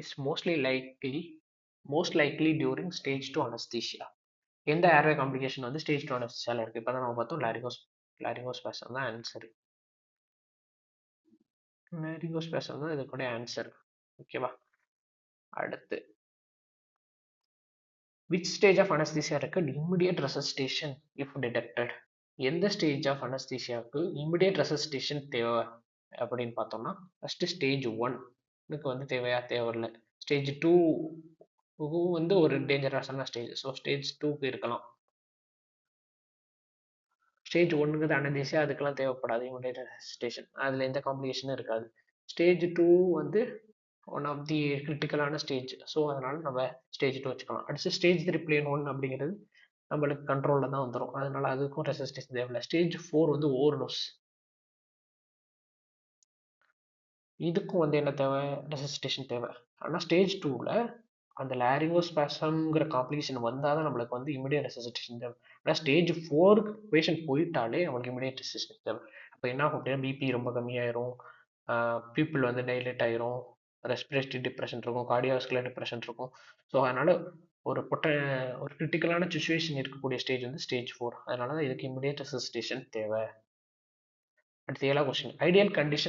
Is most likely during stage 2 anaesthesia. எந்த airway complication வந்து stage 2 அனஸ்தீஷியாவில் இருக்குது? இப்போ தான் நம்ம பார்த்தோம் லாரிங்கோஸ்பாசம் தான் ஆன்சர். லாரிங்கோஸ்பாசம் தான் இதுக்கூட ஆன்சர். ஓகேவா? அடுத்து விச் ஸ்டேஜ் ஆஃப் அனஸ்தீசியா இருக்குது இமிடியேட் ரெசஸ்டேஷன் இஃப் டிடெக்டட்? எந்த ஸ்டேஜ் ஆஃப் அனஸ்தீசியாவுக்கு இமிடியேட் ரெசஸ்டேஷன் தேவை அப்படின்னு பார்த்தோம்னா, ஃபஸ்ட்டு ஸ்டேஜ் 1க்கு வந்து தேவையில்லை. ஸ்டேஜ் 2 வந்து ஒரு டேஞ்சரஸான ஸ்டேஜ். ஸோ ஸ்டேஜ் 2க்கு இருக்கலாம். ஸ்டேஜ் 1க்கு அனஸ்தீசியா அதுக்கெல்லாம் தேவைப்படாது இமிடியேட் ரெசஸ்டேஷன். அதில் எந்த காம்ப்ளிகேஷனும் இருக்காது. ஸ்டேஜ் 2 வந்து ஒன் ஆஃப் தி கிரிட்டிக்கலான ஸ்டேஜ். ஸோ அதனால நம்ம ஸ்டேஜ் 2 வச்சுக்கலாம். அடுத்து ஸ்டேஜ் 3 பிளேன் 1 அப்படிங்கிறது நம்மளுக்கு கண்ட்ரோலில் தான் வந்துடும். அதனால அதுக்கும் ரெசிஸ்டேஷன் தேவையில்லை. ஸ்டேஜ் 4 வந்து ஓவர்டோஸ். இதுக்கும் வந்து என்ன தேவை? ரெசிஸ்டேஷன் தேவை. ஆனால் ஸ்டேஜ் 2வில் அந்த லாரிங்கோஸ்பாசம்ங்கிற காம்ப்ளிகேஷன் வந்தால் தான் நம்மளுக்கு வந்து இமிடியேட் ரெசிஸ்டேஷன் தேவை. ஆனால் ஸ்டேஜ் 4க்கு பேஷண்ட் போயிட்டாலே அவங்களுக்கு இமிடியேட் ரெசிஸ்டேஷன் தேவை. அப்போ என்ன ஆகும் அப்படின்னா, பிபி ரொம்ப கம்மியாயிரும், பீப்புள் வந்து டைலேட் ஆயிரும், ரெஸ்பிரேட்டரி டிப்ரெஷன் இருக்கும், கார்டியோவாஸ்குலர் டிப்ரெஷன் இருக்கும். ஸோ அதனால் ஒரு கிரிட்டிக்கலான சுச்சுவேஷன் இருக்கக்கூடிய ஸ்டேஜ் வந்து ஸ்டேஜ் 4. அதனால தான் இதுக்கு இமிடியேட் ரெசிஸ்டேஷன் தேவை. அடுத்து 7வது கொஸ்டின், ஐடியல் கண்டிஷன்